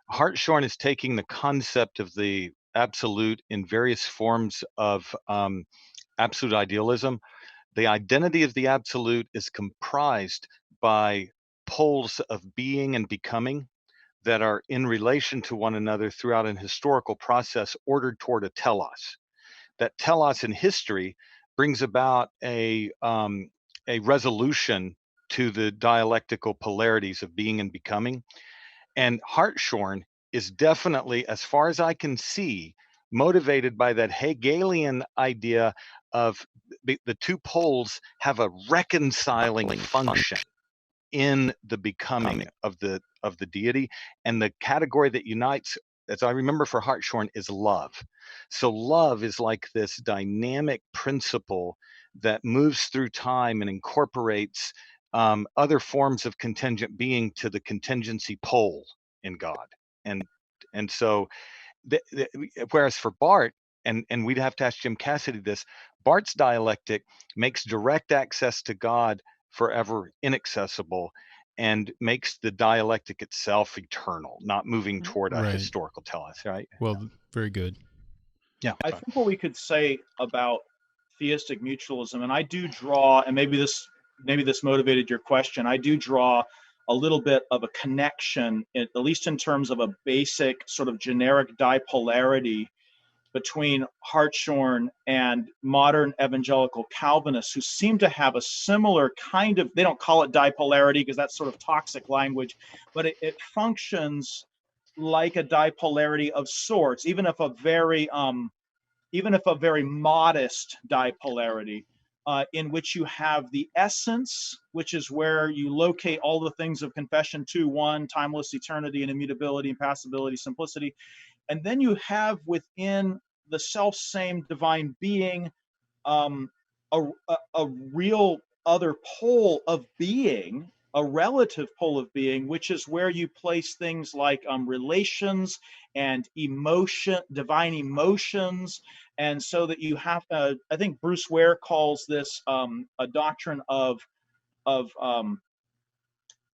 Hartshorn is taking the concept of the absolute in various forms of absolute idealism. The identity of the absolute is comprised by poles of being and becoming that are in relation to one another throughout an historical process ordered toward a telos. That telos in history brings about a resolution to the dialectical polarities of being and becoming. And Hartshorn is definitely, as far as I can see, motivated by that Hegelian idea of the two poles have a reconciling function in the becoming of the deity, and the category that unites, as I remember for Hartshorn, is love. So love is like this dynamic principle that moves through time and incorporates other forms of contingent being to the contingency pole in God. And so whereas for Barth, and we'd have to ask Jim Cassidy this, Barth's dialectic makes direct access to God forever inaccessible and makes the dialectic itself eternal, not moving toward a historical telos, right? Well, very good. Yeah. I think what we could say about theistic mutualism, and I do draw, and maybe this motivated your question, I do draw a little bit of a connection, at least in terms of a basic sort of generic dipolarity between Hartshorne and modern evangelical Calvinists, who seem to have a similar kind of, they don't call it dipolarity because that's sort of toxic language, but it functions like a dipolarity of sorts, even if a very modest dipolarity, in which you have the essence, which is where you locate all the things of confession 2:1, timeless eternity and immutability and passibility, simplicity. And then you have within the self-same divine being a real other pole of being, a relative pole of being, which is where you place things like relations and emotion, divine emotions. And so that you have, I think Bruce Ware calls this a doctrine of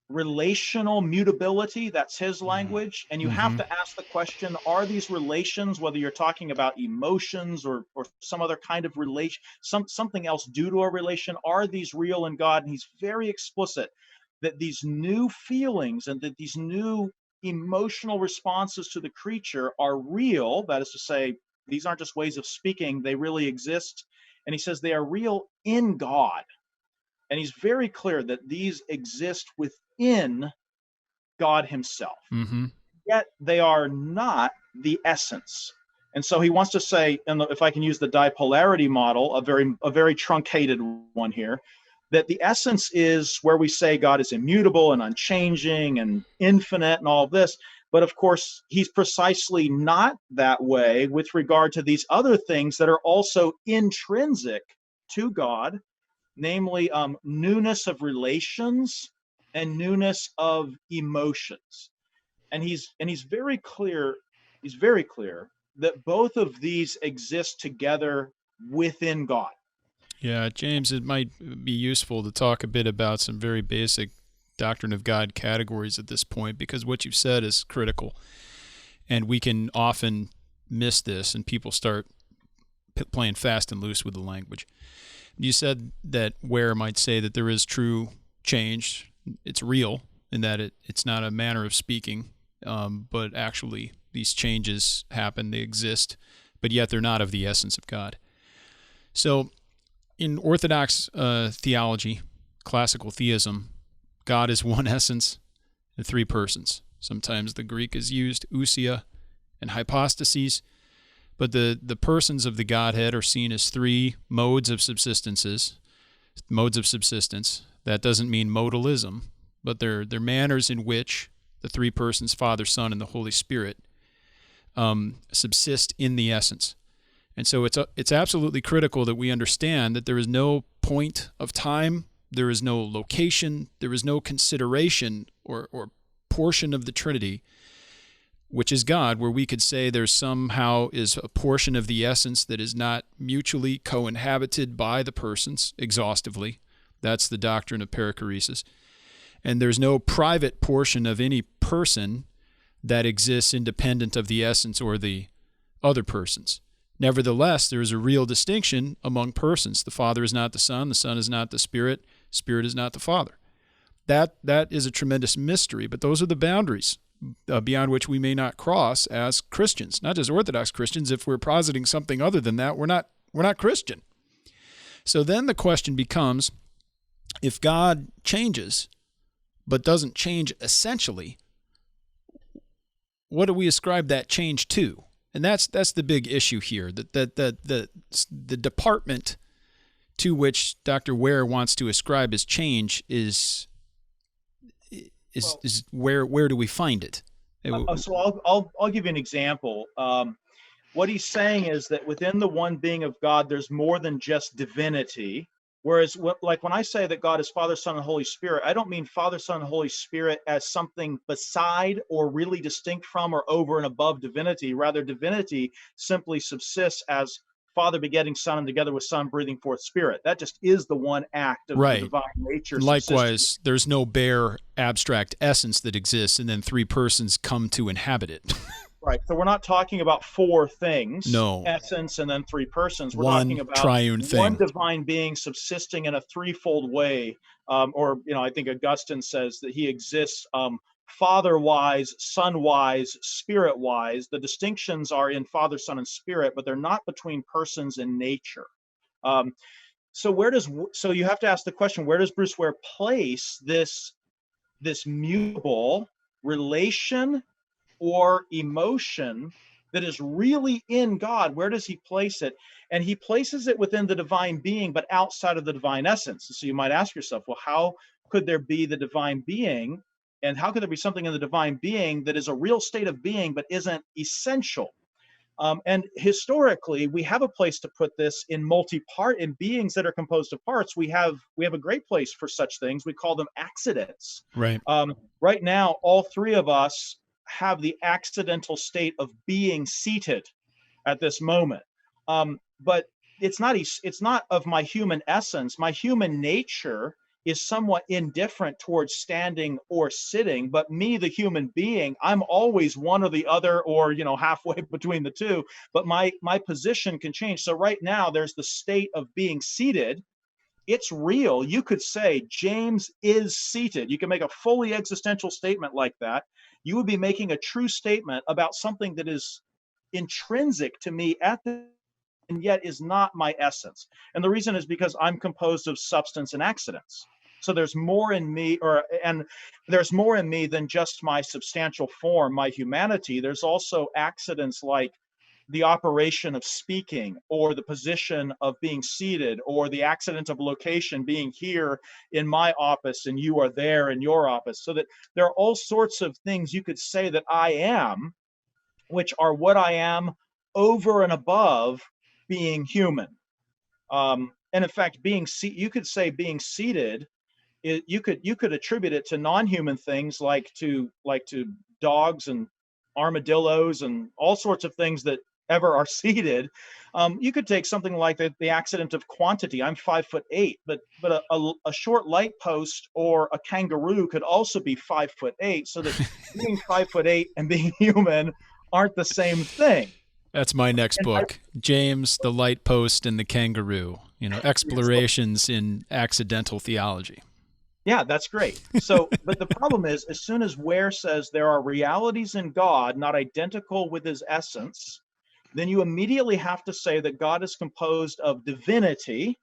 relational mutability. That's his language. And you have to ask the question, are these relations, whether you're talking about emotions or some other kind of relation, something else due to a relation, are these real in God? And he's very explicit that these new feelings and that these new emotional responses to the creature are real. That is to say, these aren't just ways of speaking, they really exist. And he says they are real in God. And he's very clear that these exist within God himself. Yet they are not the essence. And so he wants to say, and if I can use the dipolarity model, a very truncated one here, that the essence is where we say God is immutable and unchanging and infinite and all of this. But of course, he's precisely not that way with regard to these other things that are also intrinsic to God, namely newness of relations and newness of emotions. And he's very clear, that both of these exist together within God. Yeah, James, it might be useful to talk a bit about some very basic doctrine of God categories at this point, because what you've said is critical. And we can often miss this, and people start playing fast and loose with the language. You said that Ware might say that there is true change. It's real in that it's not a manner of speaking, but actually these changes happen, they exist, but yet they're not of the essence of God. So in Orthodox theology, classical theism, God is one essence and three persons. Sometimes the Greek is used, ousia and hypostases, but the persons of the Godhead are seen as three modes of subsistence. That doesn't mean modalism, but they're manners in which the three persons, Father, Son, and the Holy Spirit, subsist in the essence. And so it's absolutely critical that we understand that there is no point of time, there is no location, there is no consideration or portion of the Trinity, which is God, where we could say there somehow is a portion of the essence that is not mutually co-inhabited by the persons exhaustively. That's the doctrine of perichoresis. And there's no private portion of any person that exists independent of the essence or the other persons. Nevertheless, there is a real distinction among persons. The Father is not the Son is not the Spirit is not the Father. That is a tremendous mystery, but those are the boundaries beyond which we may not cross as Christians, not just Orthodox Christians. If we're positing something other than that, we're not Christian. So then the question becomes, if God changes but doesn't change essentially, what do we ascribe that change to? And that's the big issue here. That the department to which Dr. Ware wants to ascribe his change is where do we find it? So I'll give you an example. What he's saying is that within the one being of God, there's more than just divinity. Whereas, like when I say that God is Father, Son, and Holy Spirit, I don't mean Father, Son, and Holy Spirit as something beside or really distinct from or over and above divinity. Rather, divinity simply subsists as Father begetting Son, and together with Son breathing forth Spirit. That just is the one act of the divine nature. Likewise, there's no bare abstract essence that exists, and then three persons come to inhabit it. Right. So we're not talking about four things, no, essence and then three persons. We're one talking about triune thing. One divine being subsisting in a threefold way. I think Augustine says that he exists Father-wise, Son-wise, Spirit-wise. The distinctions are in Father, Son, and Spirit, but they're not between persons and nature. So you have to ask the question, where does Bruce Ware place this mutable relation or emotion that is really in God? Where does he place it? And he places it within the divine being, but outside of the divine essence. So you might ask yourself, well, how could there be the divine being? And how could there be something in the divine being that is a real state of being, but isn't essential? And historically, we have a place to put this in in beings that are composed of parts. We have a great place for such things. We call them accidents. Right. Right now, all three of us have the accidental state of being seated at this moment. But it's not of my human essence. My human nature is somewhat indifferent towards standing or sitting, but me, the human being, I'm always one or the other, or halfway between the two, but my position can change. So right now there's the state of being seated. It's real. You could say James is seated. You can make a fully existential statement like that. You would be making a true statement about something that is intrinsic to me and yet is not my essence. And the reason is because I'm composed of substance and accidents. So there's more in me, and there's more in me than just my substantial form, my humanity. There's also accidents like the operation of speaking, or the position of being seated, or the accident of location, being here in my office and you are there in your office. So that there are all sorts of things you could say that I am, which are what I am over and above being human. And in fact, you could say being seated, you could attribute it to non-human things like to dogs and armadillos and all sorts of things that ever are seated. You could take something like the accident of quantity. I'm 5'8", but a short light post or a kangaroo could also be 5'8". So that being 5'8" and being human aren't the same thing. That's my next book, James, the Light Post, and the Kangaroo. Explorations in accidental theology. Yeah, that's great. So, but the problem is, as soon as Ware says there are realities in God not identical with his essence, then you immediately have to say that God is composed of divinity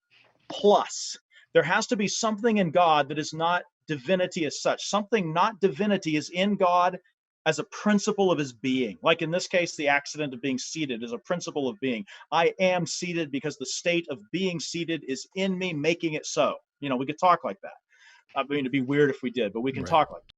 plus. There has to be something in God that is not divinity as such. Something not divinity is in God as a principle of his being. Like in this case, the accident of being seated is a principle of being. I am seated because the state of being seated is in me, making it so. We could talk like that. I mean, it'd be weird if we did, but we can talk like that.